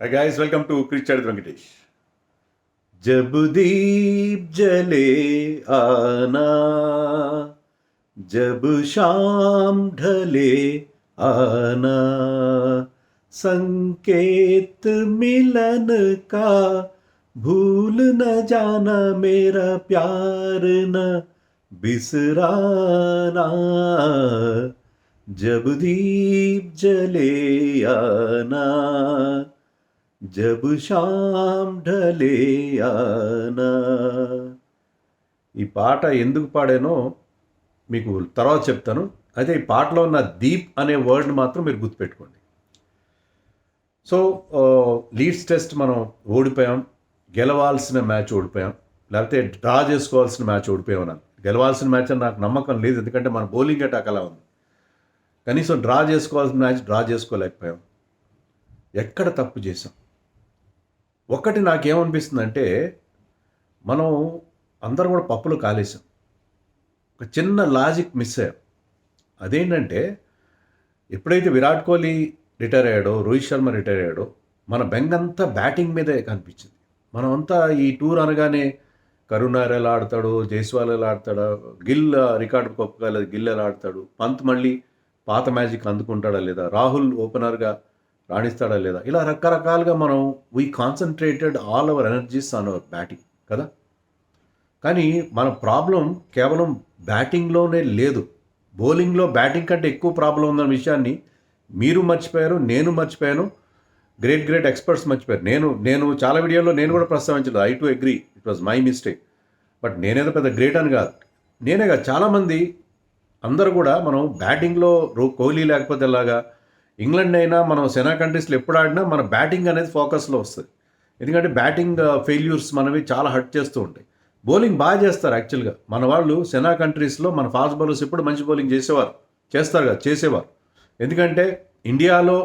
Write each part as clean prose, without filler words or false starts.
Hi guys, welcome to Cricket Venkatesh. जब दीप जले आना, जब शाम ढले आना, संकेत मिलन का भूल न जाना, मेरा प्यार न बिसराना, जब दीप जले आना, జబ్ షామ్ ఢలే ఆనా. ఈ పాట ఎందుకు పాడానో మీకు తర్వాత చెప్తాను. అయితే ఈ పాటలో ఉన్న దీప్ అనే వర్డ్ని మాత్రం మీరు గుర్తుపెట్టుకోండి. సో లీడ్స్ టెస్ట్ మనం ఓడిపోయాం, గెలవాల్సిన మ్యాచ్ ఓడిపోయాం, లేకపోతే డ్రా చేసుకోవాల్సిన మ్యాచ్ ఓడిపోయాం అన్నాను. గెలవాల్సిన మ్యాచ్ అని నాకు నమ్మకం లేదు, ఎందుకంటే మన బౌలింగ్ అటాక్ అలా ఉంది. కనీసం డ్రా చేసుకోవాల్సిన మ్యాచ్ డ్రా చేసుకోలేకపోయాం. ఎక్కడ తప్పు చేసాం? ఒకటి నాకేమనిపిస్తుందంటే, మనం అందరం కూడా పప్పులు కాలేసాం. ఒక చిన్న లాజిక్ మిస్ అయ్యాం. అదేంటంటే, ఎప్పుడైతే విరాట్ కోహ్లీ రిటైర్ అయ్యాడో, రోహిత్ శర్మ రిటైర్ అయ్యాడో, మన బెంగంతా బ్యాటింగ్ మీదే కనిపించింది. మనమంతా ఈ టూర్ అనగానే కరుణార్ ఎలా ఆడతాడు, జైస్వాల్ ఎలా ఆడతాడా, గిల్ రికార్డు కొప్పగలదు, గిల్ ఎలా ఆడతాడు, పంత్ మళ్ళీ పాత మ్యాజిక్ అందుకుంటాడా లేదా, రాహుల్ ఓపెనర్గా రాణిస్తాడా లేదా, ఇలా రకరకాలుగా మనం we concentrated all our energies on hour batting కదా. కానీ మన ప్రాబ్లం కేవలం బ్యాటింగ్లోనే లేదు, బౌలింగ్లో బ్యాటింగ్ కంటే ఎక్కువ ప్రాబ్లం ఉందన్న విషయాన్ని మీరు మర్చిపోయారు, నేను మర్చిపోయాను, గ్రేట్ ఎక్స్పర్ట్స్ మర్చిపోయారు. నేను చాలా వీడియోలో నేను కూడా ప్రస్తావించలేదు. I to agree, it was my mistake. But నేనేదో పెద్ద గ్రేట్ అని కాదు, నేనే కాదు, చాలామంది అందరూ కూడా మనం బ్యాటింగ్లో కోహ్లీ లేకపోతే ఎలాగా, ఇంగ్లాండ్ అయినా మనం సెనా కంట్రీస్లో ఎప్పుడు ఆడినా మన బ్యాటింగ్ అనేది ఫోకస్లో వస్తుంది. ఎందుకంటే బ్యాటింగ్ ఫెయిల్యూర్స్ మనవి చాలా హర్ట్ చేస్తూ ఉంటాయి. బౌలింగ్ బాగా చేస్తారు యాక్చువల్గా మన వాళ్ళు. సెనా కంట్రీస్లో మన ఫాస్ట్ బౌలర్స్ ఎప్పుడు మంచి బౌలింగ్ చేసేవారు. ఎందుకంటే ఇండియాలో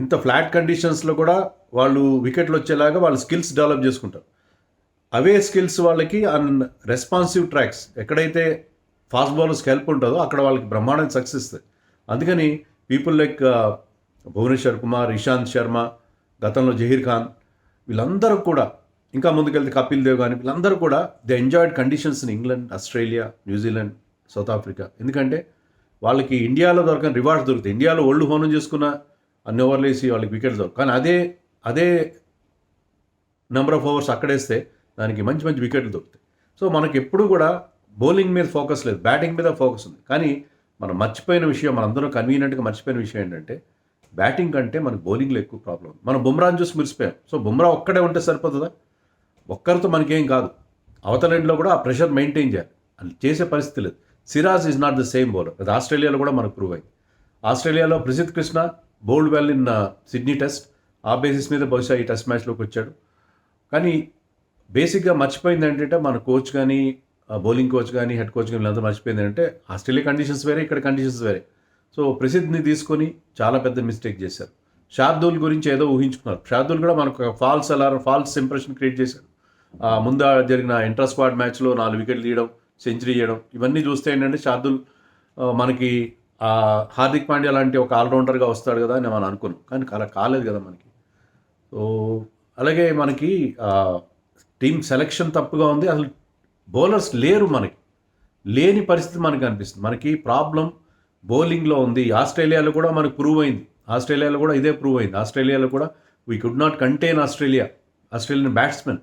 ఇంత ఫ్లాట్ కండిషన్స్లో కూడా వాళ్ళు వికెట్లు వచ్చేలాగా వాళ్ళు స్కిల్స్ డెవలప్ చేసుకుంటారు. అవే స్కిల్స్ వాళ్ళకి రెస్పాన్సివ్ ట్రాక్స్ ఎక్కడైతే ఫాస్ట్ బౌలర్స్కి హెల్ప్ ఉంటుందో అక్కడ వాళ్ళకి బ్రహ్మాండం సక్సెస్ ఇస్తుంది. అందుకని పీపుల్ లైక్ భువనేశ్వర్ కుమార్, ఇషాంత్ శర్మ, గతంలో జహీర్ ఖాన్, వీళ్ళందరూ కూడా, ఇంకా ముందుకెళ్తే కపిల్ దేవ్ కానీ, వీళ్ళందరూ కూడా they enjoyed conditions in England, Australia, New Zealand, south Africa. ఎందుకంటే వాళ్ళకి ఇండియాలో దొరకని రివార్డ్స్ దొరుకుతాయి. ఇండియాలో ఒళ్ళు హోనం చేసుకున్న అన్ని ఓవర్లు వేసి వాళ్ళకి వికెట్స్ దొరకవు. కానీ అదే నెంబర్ ఆఫ్ ఓవర్స్ అక్కడేస్తే దానికి మంచి మంచి వికెట్లు దొరుకుతాయి. సో మనకి ఎప్పుడు కూడా బౌలింగ్ మీద ఫోకస్ లేదు, బ్యాటింగ్ మీద ఫోకస్ ఉంది. కానీ మనం మర్చిపోయిన విషయం, మనందరం కన్వీనియంట్గా మర్చిపోయిన విషయం ఏంటంటే, బ్యాటింగ్ కంటే మనకు బౌలింగ్లో ఎక్కువ ప్రాబ్లం ఉంది. మనం బుమ్రాని చూసి మురిసిపోయాం. సో బుమ్రా ఒక్కడే ఉంటే సరిపోతుందా? ఒక్కరితో మనకేం కాదు. అవతల ఎండ్లో కూడా ఆ ప్రెషర్ మెయింటైన్ చేయాలి. అది చేసే పరిస్థితి లేదు. Siraj is not the same bowler. అది ఆస్ట్రేలియాలో కూడా మనకు ప్రూవ్ అయింది. ఆస్ట్రేలియాలో Prasidh Krishna bowled well in Sydney test. ఆ బేసిస్ మీద బహుశా ఈ టెస్ట్ మ్యాచ్లోకి వచ్చాడు. కానీ బేసిక్గా మర్చిపోయింది ఏంటంటే, మన కోచ్ కానీ, బౌలింగ్ కోచ్ కానీ, హెడ్ కోచ్ కానీ వీళ్ళంతా మర్చిపోయింది అంటే, ఆస్ట్రేలియా కండిషన్స్ వేరే, ఇక్కడ కండిషన్స్ వేరే. సో ప్రసిద్ధిని తీసుకొని చాలా పెద్ద మిస్టేక్ చేశారు. షార్దూల్ గురించి ఏదో ఊహించుకున్నారు. షార్దూల్ కూడా మనకు ఫాల్స్ ఇంప్రెషన్ క్రియేట్ చేశారు. ముందు జరిగిన ఇంటర్ స్క్వాడ్ మ్యాచ్లో 4 వికెట్లు తీయడం, సెంచరీ చేయడం, ఇవన్నీ చూస్తే ఏంటంటే షార్దూల్ మనకి హార్దిక్ పాండ్యా లాంటి ఒక ఆల్రౌండర్గా వస్తాడు కదా అని మనం అనుకున్నాం. కానీ అలా కాలేదు కదా మనకి. సో అలాగే మనకి టీమ్ సెలెక్షన్ తప్పుగా ఉంది. అసలు బౌలర్స్ లేరు, మనకి లేని పరిస్థితి మనకు అనిపిస్తుంది. మనకి ప్రాబ్లం బౌలింగ్లో ఉంది. ఆస్ట్రేలియాలో కూడా మనకు ప్రూవ్ అయింది. ఆస్ట్రేలియాలో కూడా ఇదే ప్రూవ్ అయింది. ఆస్ట్రేలియాలో కూడా we could not contain Australian batsmen.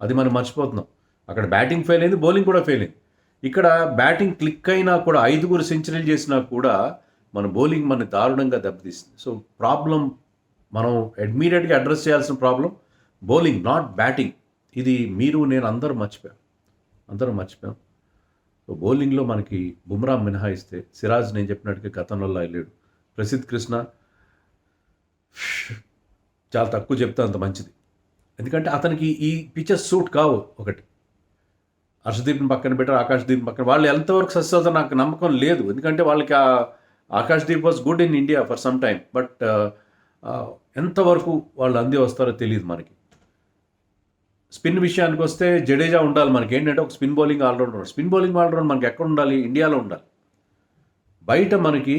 అది మనం మర్చిపోతున్నాం. అక్కడ బ్యాటింగ్ ఫెయిల్ అయింది, బౌలింగ్ కూడా ఫెయిల్ అయింది. ఇక్కడ బ్యాటింగ్ క్లిక్ అయినా కూడా 5 సెంచరీలు చేసినా కూడా మన బౌలింగ్ మన దారుణంగా దెబ్బతీస్తుంది. సో ప్రాబ్లం మనం ఇమ్మీడియట్గా అడ్రస్ చేయాల్సిన ప్రాబ్లం బౌలింగ్, నాట్ బ్యాటింగ్. ఇది మీరు నేను అందరూ మర్చిపోయాం. సో బౌలింగ్లో మనకి బుమ్రా మినహాయిస్తే సిరాజ్ నేను చెప్పినట్టుగా గతంలో లేడు. ప్రసిద్ధ్ కృష్ణ చాలా తక్కువ చెప్తే అంత మంచిది. ఎందుకంటే అతనికి ఈ పిచెస్ సూట్ కావు. ఒకటి హర్షదీప్ని పక్కన పెట్టారు, ఆకాశ్దీప్ని పక్కన, వాళ్ళు ఎంతవరకు సక్సెస్ అవుతారో నాకు నమ్మకం లేదు. ఎందుకంటే వాళ్ళకి Akash Deep was good in India for some time, but ఎంతవరకు వాళ్ళు అంది వస్తారో తెలియదు మనకి. స్పిన్ విషయానికి వస్తే జడేజా ఉండాలి మనకి. ఏంటంటే ఒక స్పిన్ బౌలింగ్ ఆల్రౌండర్ మనకి ఎక్కడ ఉండాలి? ఇండియాలో ఉండాలి. బయట మనకి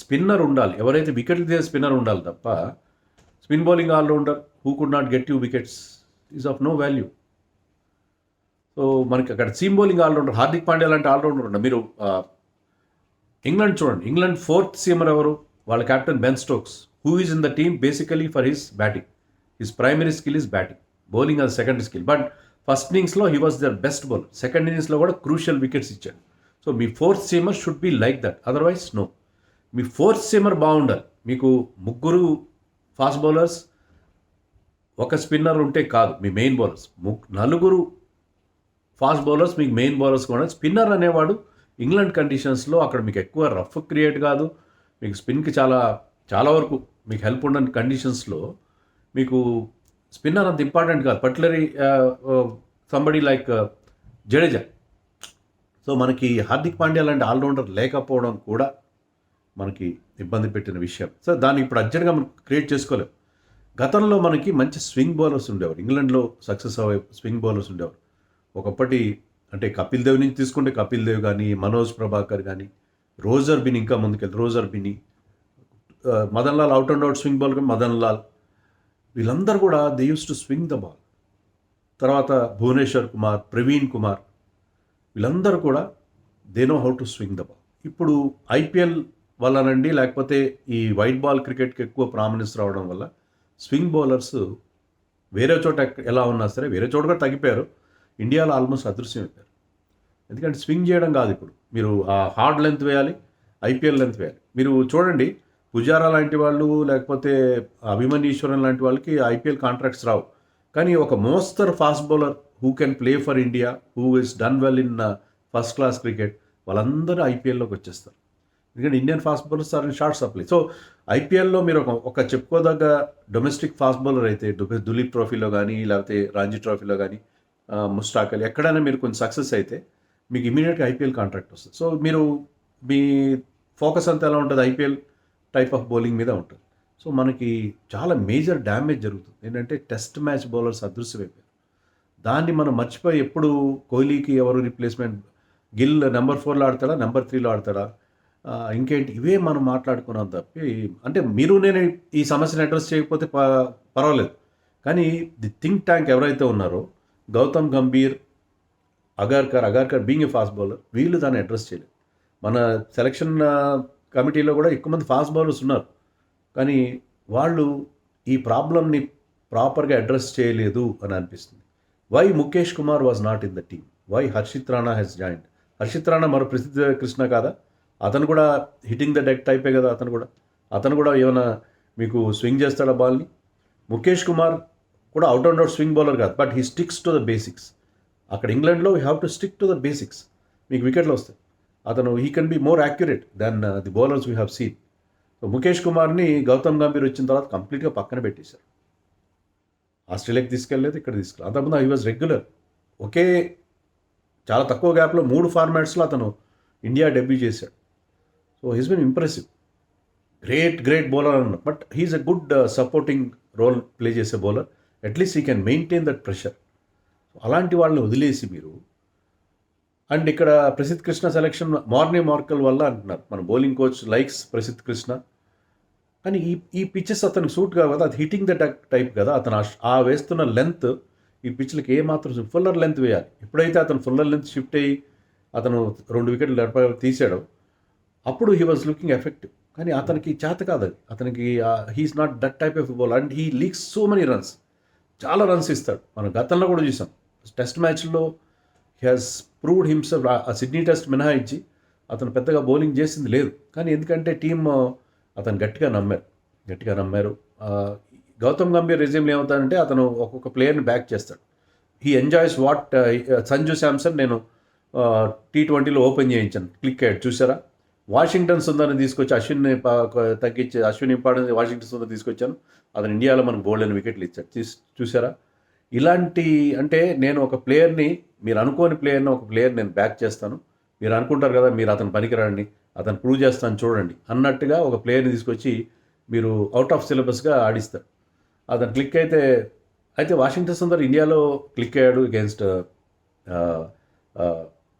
స్పిన్నర్ ఉండాలి, ఎవరైతే వికెట్లు తీసే స్పిన్నర్ ఉండాలి తప్ప spin bowling allrounder who could not get you wickets is of no value. So మనకి అక్కడ seam bowling allrounder Hardik Pandya లాంటి ఆల్రౌండర్ ఉన్నారు. మీరు ఇంగ్లాండ్ చూడండి, ఇంగ్లాండ్ ఫోర్త్ సీమర్ ఎవరు? వాళ్ళ captain Ben Stokes, who is in the team basically for his batting. His primary skill is batting, bowling అది secondary skill. But first ఇన్నింగ్స్లో he was the best bowler, second ఇన్నింగ్స్లో కూడా crucial wickets ఇచ్చాడు. So మీ fourth seamer should be like that, otherwise no. మీ fourth seamer బాగుండాలి. మీకు ముగ్గురు ఫాస్ట్ బౌలర్స్, ఒక స్పిన్నర్ ఉంటే కాదు మీ మెయిన్ బౌలర్స్. నలుగురు ఫాస్ట్ బౌలర్స్ మీకు మెయిన్ బౌలర్స్ కూడా. స్పిన్నర్ అనేవాడు ఇంగ్లాండ్ కండిషన్స్లో అక్కడ మీకు ఎక్కువ రఫ్ క్రియేట్ కాదు, మీకు స్పిన్కి చాలా చాలా వరకు మీకు హెల్ప్ ఉండని కండిషన్స్లో మీకు స్పిన్నర్ అంత ఇంపార్టెంట్ కాదు, particularly somebody like Jadeja. So మనకి హార్దిక్ పాండ్యా లాంటి ఆల్రౌండర్ లేకపోవడం కూడా మనకి ఇబ్బంది పెట్టిన విషయం. సో దాన్ని ఇప్పుడు అర్జెంట్గా మనం క్రియేట్ చేసుకోలేం. గతంలో మనకి మంచి స్వింగ్ బౌలర్స్ ఉండేవారు, ఇంగ్లాండ్లో సక్సెస్ అయ్యే స్వింగ్ బౌలర్స్ ఉండేవారు. ఒకప్పటి అంటే కపిల్ దేవ్ నుంచి తీసుకుంటే కపిల్ దేవ్ కానీ, మనోజ్ ప్రభాకర్ కానీ, రోజర్ బిని ఇంకా ముందుకెళ్తే Roger Binny, Madan Lal out and out swing bowler Madan Lal, వీళ్ళందరూ కూడా they used to swing the ball. తర్వాత భువనేశ్వర్ కుమార్, ప్రవీణ్ కుమార్, వీళ్ళందరూ కూడా they know how to swing the ball. ఇప్పుడు ఐపీఎల్ వల్లనండి, లేకపోతే ఈ వైట్ బాల్ క్రికెట్కి ఎక్కువ ప్రామినెన్స్ రావడం వల్ల స్వింగ్ బౌలర్స్ వేరే చోట ఎలా ఉన్నా సరే, వేరే చోట కూడా తగ్గిపోయారు, ఇండియాలో ఆల్మోస్ట్ అదృశ్యం అయిపోయారు. ఎందుకంటే స్వింగ్ చేయడం కాదు, ఇప్పుడు మీరు ఆ హార్డ్ లెంత్ వేయాలి, ఐపీఎల్ లెంత్ వేయాలి. మీరు చూడండి, పుజారా లాంటి వాళ్ళు, లేకపోతే అభిమన్యీశ్వరన్ లాంటి వాళ్ళకి ఐపీఎల్ కాంట్రాక్ట్స్ రావు. కానీ ఒక మోస్తరు fast bowler who can play for India, who is done well in first class cricket, వాళ్ళందరూ ఐపీఎల్లోకి వచ్చేస్తారు. ఎందుకంటే Indian fast bowlers are in short supply. So ఐపీఎల్లో మీరు ఒక చెప్పుకోదగ్గ డొమెస్టిక్ ఫాస్ట్ బౌలర్ అయితే దులీప్ ట్రోఫీలో కానీ, లేకపోతే రంజీ ట్రోఫీలో కానీ, ముస్టాక్ అలీ, ఎక్కడైనా మీరు కొంచెం సక్సెస్ అయితే మీకు ఇమీడియట్గా ఐపీఎల్ కాంట్రాక్ట్ వస్తుంది. సో మీరు మీ ఫోకస్ అంతా ఎలా ఉంటుంది? ఐపీఎల్ టైప్ ఆఫ్ బౌలింగ్ మీద ఉంటుంది. సో మనకి చాలా మేజర్ డ్యామేజ్ జరుగుతుంది. ఏంటంటే టెస్ట్ మ్యాచ్ బౌలర్స్ అదృశ్యమైపోయారు. దాన్ని మనం మర్చిపోయి ఎప్పుడు కోహ్లీకి ఎవరు రీప్లేస్మెంట్, గిల్ నెంబర్ 4లో ఆడతాడా, నెంబర్ 3లో ఆడతాడా, ఇంకేంటి, ఇవే మనం మాట్లాడుకున్నాం తప్పి, అంటే మీరు నేను ఈ సమస్యను అడ్రస్ చేయకపోతే పర్వాలేదు, కానీ ది థింక్ ట్యాంక్ ఎవరైతే ఉన్నారో Gautam Gambhir, Agarkar being a fast bowler, వీళ్ళు దాన్ని అడ్రస్ చేయలేదు. మన సెలక్షన్ కమిటీలో కూడా ఎక్కువ మంది ఫాస్ట్ బౌలర్స్ ఉన్నారు, కానీ వాళ్ళు ఈ ప్రాబ్లమ్ని ప్రాపర్గా అడ్రస్ చేయలేదు అని అనిపిస్తుంది. Why Mukesh Kumar was not in the team, why Harshit Rana has joined. Harshit Rana మరో ప్రసిద్ధ కృష్ణ కాదా? అతను కూడా హిట్టింగ్ ద డెక్ టైపే కదా. అతను కూడా ఏమైనా మీకు స్వింగ్ చేస్తాడా బాల్ని? ముఖేష్ కుమార్ కూడా out and out swing bowler కాదు, but he sticks to the basics. అక్కడ ఇంగ్లాండ్లో we have to stick to the basics, మీకు వికెట్లు వస్తాయి. అతను he can be more accurate than the bowlers we have seen. So Mukesh కుమార్ని గౌతమ్ గంభీర్ వచ్చిన తర్వాత కంప్లీట్గా పక్కన పెట్టేశారు. ఆస్ట్రేలియాకి తీసుకెళ్ళలేదు, ఇక్కడ తీసుకెళ్ళి. అంతకుముందు హీ వాజ్ రెగ్యులర్. చాలా తక్కువ గ్యాప్లో 3 ఫార్మాట్స్లో అతను ఇండియా డెబ్యూ చేశాడు. So he's been impressive, great bowler అన్న. But he's a good supporting role play చేసే బౌలర్. At least he can maintain that pressure. అలాంటి వాళ్ళని వదిలేసి మీరు, అండ్ ఇక్కడ ప్రసిద్ధ్ కృష్ణ సెలెక్షన్ మార్కెల్ వల్ల అంటున్నారు, మన bowling coach likes Prasidh Krishna, కానీ ఈ పిచ్చెస్ అతనికి సూట్ కావు కదా, అది హిట్టింగ్ ద టైప్ కదా. అతను ఆ వేస్తున్న లెంత్ ఈ పిచ్లకి ఏమాత్రం ఫుల్లర్ లెంత్ వేయాలి. ఎప్పుడైతే అతను ఫుల్లర్ లెంత్ షిఫ్ట్ అయ్యి అతను 2 వికెట్లు తీసాడో అప్పుడు హీ వాజ్ లుకింగ్ ఎఫెక్టివ్. కానీ అతనికి చేత కాదు, అతనికి he's not that type of ball, and he leaks so many runs. చాలా రన్స్ ఇస్తాడు. మనం గతంలో కూడా చూసాం టెస్ట్ మ్యాచ్లో హీ హాజ్ ప్రూవ్డ్ హిమ్సెల్ఫ్. ఆ సిడ్నీ టెస్ట్ మినహాయించి అతను పెద్దగా బౌలింగ్ చేసింది లేదు, కానీ ఎందుకంటే టీమ్ అతను గట్టిగా నమ్మారు. గౌతమ్ గంభీర్ రెజ్యూమ్లో ఏమవుతాడంటే అతను ఒక్కొక్క ప్లేయర్ని బ్యాక్ చేస్తాడు. He enjoys what Sanju Samson నేను T20లో ఓపెన్ చేయించాను, క్లిక్ అయ్యాడు చూసారా. వాషింగ్టన్ సుందర్ని తీసుకొచ్చి అశ్విన్ని తగ్గించి అశ్విన్ ఇంపార్టెన్స్ వాషింగ్టన్ సుందర్ తీసుకొచ్చాను, అతను ఇండియాలో మనకు బోల్డ్ అని వికెట్లు ఇచ్చాడు చూసారా. ఇలాంటి, అంటే నేను ఒక ప్లేయర్ని, మీరు అనుకోని ప్లేయర్ని ఒక ప్లేయర్ నేను బ్యాక్ చేస్తాను, మీరు అనుకుంటారు కదా మీరు అతను పనికిరాండి, అతను ప్రూవ్ చేస్తాను చూడండి అన్నట్టుగా ఒక ప్లేయర్ని తీసుకొచ్చి మీరు అవుట్ ఆఫ్ సిలబస్గా ఆడిస్తారు. అతను క్లిక్ అయితే వాషింగ్టన్ సుందర్ ఇండియాలో క్లిక్ అయ్యాడు అగేన్స్ట్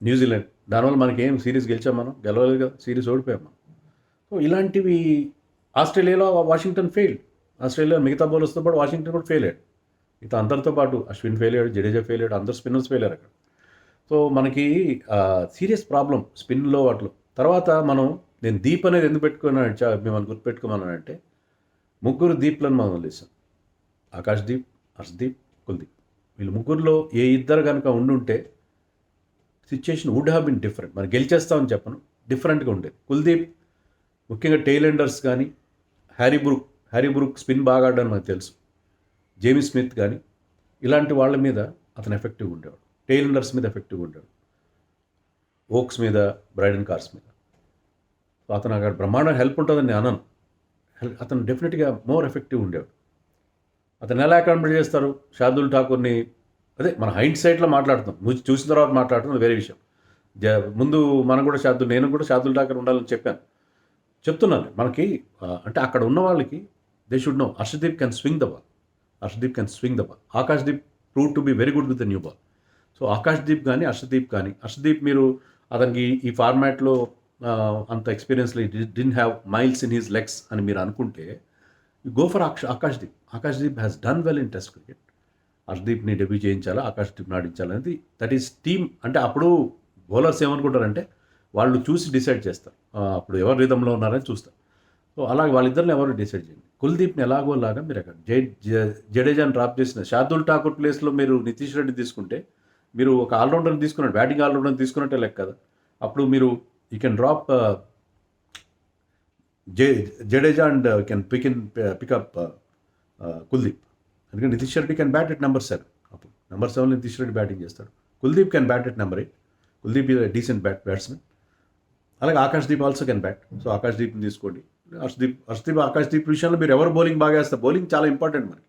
న్యూజిలాండ్. దానివల్ల మనకి ఏం సిరీస్ మనం గెలవలేదు కదా, సిరీస్ ఓడిపోయాం మనం. సో ఇలాంటివి ఆస్ట్రేలియాలో వాషింగ్టన్ ఫెయిల్డ్. ఆస్ట్రేలియా మిగతా బౌలర్స్తో పాటు వాషింగ్టన్ కూడా ఫెయిల్ అయ్యాడు. మిగతా అందరితో పాటు అశ్విన్ ఫెయిల్ అయ్యాడు, జడేజా ఫెయిల్ అయ్యాడు, అందరు స్పిన్నర్స్ ఫెయిల్ అయ్యారు అక్కడ. సో మనకి సీరియస్ ప్రాబ్లం స్పిన్లో వాటిలో. తర్వాత నేను దీప్ అనేది ఎందుకు పెట్టుకున్నాను మిమ్మల్ని గుర్తుపెట్టుకోమన్నానంటే, ముగ్గురు దీప్లను మనం వదిలేసాం. ఆకాశ్దీప్, హర్షదీప్, కుల్దీప్. వీళ్ళు ముగ్గురులో ఏ ఇద్దరు కనుక ఉండుంటే situation would have been different. మరి గెలిచేస్తామని చెప్పను, డిఫరెంట్గా ఉండేది. కుల్దీప్ ముఖ్యంగా టెయిల్ ఎండర్స్ కానీ, హ్యారీ బ్రూక్ స్పిన్ బాగా ఆడని మనకు తెలుసు. జేమీ స్మిత్ కానీ ఇలాంటి వాళ్ళ మీద అతను ఎఫెక్టివ్గా ఉండేవాడు. టెయిల్ ఎండర్స్ మీద ఎఫెక్టివ్గా ఉండేవాడు. ఓక్స్ మీద, బ్రైడన్ కార్స్ మీద. సో అతను అక్కడ బ్రహ్మాండ హెల్ప్ ఉంటుందని నేను అనను. అతను డెఫినెట్గా మోర్ ఎఫెక్టివ్ ఉండేవాడు. అతను ఎలా అకామిడేట్ చేస్తారు? షార్దుల్ ఠాకూర్ని అదే మన హైండ్ సైట్లో మాట్లాడుతాం, చూసిన తర్వాత మాట్లాడుతున్నాం వేరే విషయం. ముందు నేను కూడా షార్దుల్ ఠాకూర్ ఉండాలని చెప్తున్నాను. మనకి అంటే అక్కడ ఉన్న వాళ్ళకి they should know Harshdeep can swing the ball. Akashdeep prove to be very good with the new ball. So Akashdeep కానీ హర్షదీప్ మీరు అతనికి ఈ ఫార్మాట్లో అంత experience didn't have miles in his legs అని మీరు అనుకుంటే go for Akashdeep has done well in test cricket. హర్షదీప్ని డెబ్యూ చేయించాలా, ఆకాశ్దీప్ని ఆడించాలనేది దట్ ఈస్ టీమ్. అంటే అప్పుడు బౌలర్స్ ఏమనుకుంటారంటే వాళ్ళు చూసి డిసైడ్ చేస్తారు, అప్పుడు ఎవరు రిధంలో ఉన్నారని చూస్తారు. సో అలాగే వాళ్ళిద్దరిని ఎవరు డిసైడ్ చేయండి. కుల్దీప్ని ఎలాగోలాగా మీరు అక్కడ జడేజాని డ్రాప్ చేసిన శార్దుల్ ఠాకూర్ ప్లేస్లో మీరు నితీష్ రెడ్డి తీసుకుంటే మీరు ఒక ఆల్రౌండర్ని తీసుకున్నట్టు, బ్యాటింగ్ ఆల్రౌండర్ని తీసుకున్నట్టే లెక్క కదా. అప్పుడు మీరు you can drop Jadeja and can pick up Kuldeep. ఎందుకంటే Nitish Reddy can bat at number 7. అప్పుడు నెంబర్ 7 నితీష్ రెడ్డి బ్యాటింగ్ చేస్తాడు. Kuldeep can bat at number 8. Kuldeep is decent batsmen. అలాగే Akashdeep also can bat. So ఆకాశ్దీప్ని తీసుకోండి. ఆకాశ్దీప్ విషయంలో మీరు ఎవరు బౌలింగ్ బాగా వేస్తారు? బౌలింగ్ చాలా ఇంపార్టెంట్ మనకి.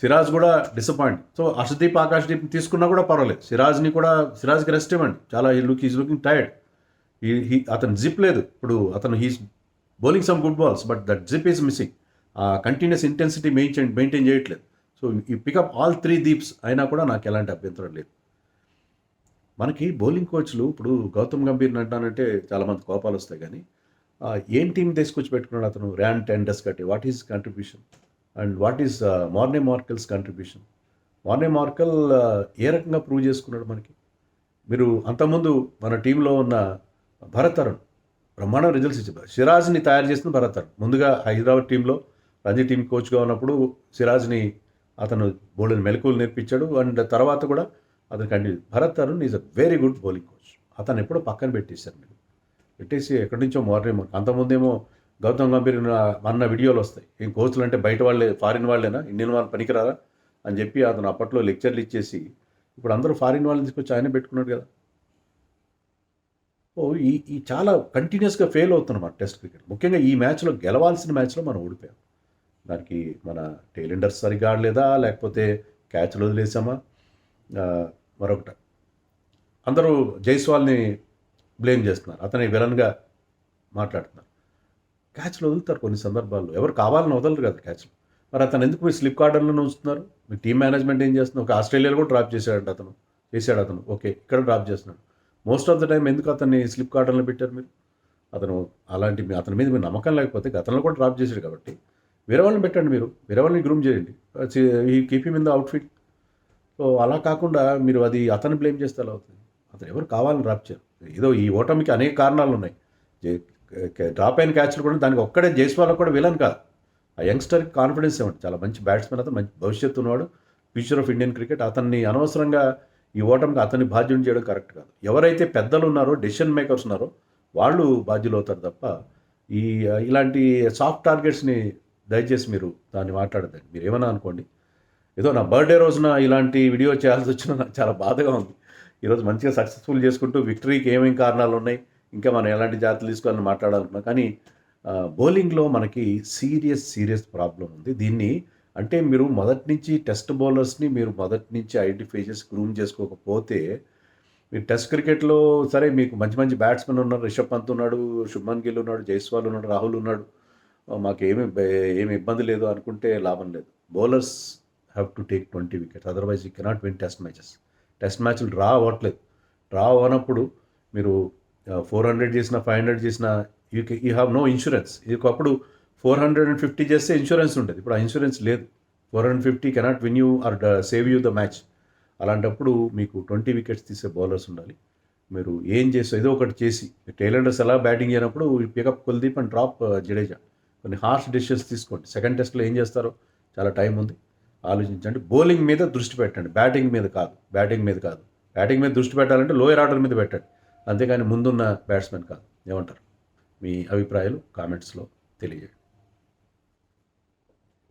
సిరాజ్ కూడా డిసప్పాయింట్. సో ఆకాశ్దీప్ని తీసుకున్నా కూడా పర్వాలేదు. సిరాజ్కి రెస్ట్ ఇవ్వండి. చాలా ఈజ్ లుకింగ్ టైర్డ్. అతను జిప్ లేదు. ఇప్పుడు అతను he's bowling some good balls, but that zip is missing. Continuous intensity maintain చేయట్లేదు. సో ఈ పికప్ ఆల్ 3 దీప్స్ అయినా కూడా నాకు ఎలాంటి అభ్యంతరం లేదు. మనకి బౌలింగ్ కోచ్లు ఇప్పుడు గౌతమ్ గంభీర్ని అంటానంటే చాలామంది కోపాలు వస్తాయి, కానీ ఏం టీం తీసుకొచ్చి పెట్టుకున్నాడు అతను? Ryan ten Doeschate, what is contribution and what is Morne Morkel's contribution? Morne Morkel ఏ రకంగా ప్రూవ్ చేసుకున్నాడు మనకి? మీరు అంతకుముందు మన టీంలో ఉన్న భరత్ అరుణ్ బ్రహ్మాండం రిజల్ట్స్ ఇచ్చారు. సిరాజ్ని తయారు చేసిన భరత్ అరుణ్ ముందుగా హైదరాబాద్ టీంలో రంజీ టీం కోచ్గా ఉన్నప్పుడు సిరాజ్ని అతను బౌలింగ్ మెలకువలు నేర్పించాడు. అండ్ తర్వాత కూడా అతను continue. Bharat Arun is a very good bowling coach. అతను ఎప్పుడో పక్కన పెట్టేశారు మీరు. పెట్టేసి ఎక్కడి నుంచో మార్నింగ్ అంతకుముందేమో గౌతమ్ గంభీర్ అన్న వీడియోలు వస్తాయి, ఏం కోచ్లు అంటే బయట వాళ్ళే, ఫారిన్ వాళ్ళేనా, ఇండియన్ వాళ్ళు పనికిరారా అని చెప్పి అతను అప్పట్లో లెక్చర్లు ఇచ్చేసి ఇప్పుడు అందరూ ఫారిన్ వాళ్ళని తీసుకొచ్చి ఆయన పెట్టుకున్నాడు కదా. ఓ ఈ చాలా కంటిన్యూస్గా ఫెయిల్ అవుతున్నమాట టెస్ట్ క్రికెట్. ముఖ్యంగా ఈ మ్యాచ్లో, గెలవాల్సిన మ్యాచ్లో మనం ఓడిపోయాం. దానికి మన టెయిలెండర్స్ సరిగ్గా ఆడలేదా, లేకపోతే క్యాచ్లు వదిలేసామా? మరొకటి, అందరూ జైస్వాల్ని బ్లేమ్ చేస్తున్నారు, అతని విలన్గా మాట్లాడుతున్నారు. క్యాచ్లు వదులుతారు కొన్ని సందర్భాల్లో, ఎవరు కావాలని వదలరు కదా క్యాచ్లు. మరి అతను ఎందుకు మీరు స్లిప్ కార్డర్లోనే ఉంచుతున్నారు? మీ టీం మేనేజ్మెంట్ ఏం చేస్తున్నారు? ఒక ఆస్ట్రేలియాలో కూడా డ్రాప్ చేశాడు అతను, ఓకే ఇక్కడ డ్రాప్ చేస్తున్నాడు. మోస్ట్ ఆఫ్ ద టైం ఎందుకు అతన్ని స్లిప్ కార్డర్లో పెట్టారు మీరు? అతని మీద మీరు నమ్మకం లేకపోతే గతంలో కూడా డ్రాప్ చేశాడు కాబట్టి వేరే వాళ్ళని పెట్టండి, మీరు వేరే వాళ్ళని గ్రూమ్ చేయండి, ఈ keep him in the outfit. So అలా కాకుండా మీరు అది అతన్ని బ్లేమ్ చేస్తే ఎలా అవుతుంది? అతను ఎవరు కావాలని డ్రాప్ చేయరు. ఏదో ఈ ఓటమికి అనేక కారణాలు ఉన్నాయి. డ్రాప్ అయిన క్యాచ్లు కూడా దానికి ఒక్కడే జైస్వాల్కి కూడా విలన్ కాదు. ఆ యంగ్స్టర్కి కాన్ఫిడెన్స్ ఇవ్వండి. చాలా మంచి బ్యాట్స్మెన్, అతను మంచి భవిష్యత్తు ఉన్నవాడు, ఫ్యూచర్ ఆఫ్ ఇండియన్ క్రికెట్. అతన్ని అనవసరంగా ఈ ఓటమికి అతన్ని బాధ్యుని చేయడం కరెక్ట్ కాదు. ఎవరైతే పెద్దలు ఉన్నారో, డెసిషన్ మేకర్స్ ఉన్నారో వాళ్ళు బాధ్యులు అవుతారు తప్ప ఇలాంటి సాఫ్ట్ టార్గెట్స్ని దయచేసి మీరు దాన్ని మాట్లాడద్దండి. మీరు ఏమన్నా అనుకోండి, ఏదో నా బర్త్డే రోజున ఇలాంటి వీడియో చేయాల్సి వచ్చినా నాకు చాలా బాధగా ఉంది. ఈరోజు మంచిగా సక్సెస్ఫుల్ చేసుకుంటూ విక్టరీకి ఏమేమి కారణాలు ఉన్నాయి, ఇంకా మనం ఎలాంటి జాగ్రత్తలు తీసుకోవాలని మాట్లాడాలనుకున్నాం. కానీ బౌలింగ్లో మనకి సీరియస్ ప్రాబ్లం ఉంది. దీన్ని అంటే మీరు మొదటి నుంచి టెస్ట్ బౌలర్స్ని మీరు మొదటి నుంచి ఐడెంటిఫై చేసి గ్రూమ్ చేసుకోకపోతే మీరు టెస్ట్ క్రికెట్లో సరే మీకు మంచి బ్యాట్స్మెన్ ఉన్నారు, రిషబ్ పంత్ ఉన్నాడు, శుభ్మన్ గిల్ ఉన్నాడు, జైస్వాల్ ఉన్నాడు, రాహుల్ ఉన్నాడు, మాకు ఏమి ఇబ్బంది లేదు అనుకుంటే లాభం లేదు. Bowlers have to take 20 wickets, otherwise you cannot win test matches. Test మ్యాచ్లు డ్రా అవ్వట్లేదు. డ్రా అవ్వనప్పుడు మీరు 400 చేసినా 500 చేసినా యూ హ్యావ్ నో ఇన్సూరెన్స్. అప్పుడు 450 చేస్తే ఇన్సూరెన్స్ ఉండేది. ఇప్పుడు ఆ ఇన్సూరెన్స్ లేదు. 450 cannot win you or save you the match. అలాంటప్పుడు మీకు 20 వికెట్స్ తీసే బౌలర్స్ ఉండాలి. మీరు ఏం చేసి ఏదో ఒకటి చేసి టైలెండర్స్ ఎలా బ్యాటింగ్ చేయనప్పుడు pickup Kuldeep and drop Jadeja. కొన్ని హార్ష్ డెసిషన్స్ తీసుకోండి. సెకండ్ టెస్ట్లో ఏం చేస్తారో చాలా టైం ఉంది, ఆలోచించండి. బౌలింగ్ మీద దృష్టి పెట్టండి, బ్యాటింగ్ మీద కాదు. బ్యాటింగ్ మీద దృష్టి పెట్టాలంటే లోయర్ ఆర్డర్ మీద పెట్టండి, అంతేగాని ముందున్న బ్యాట్స్మెన్ కాదు. ఏమంటారు? మీ అభిప్రాయాలు కామెంట్స్లో తెలియజేయండి.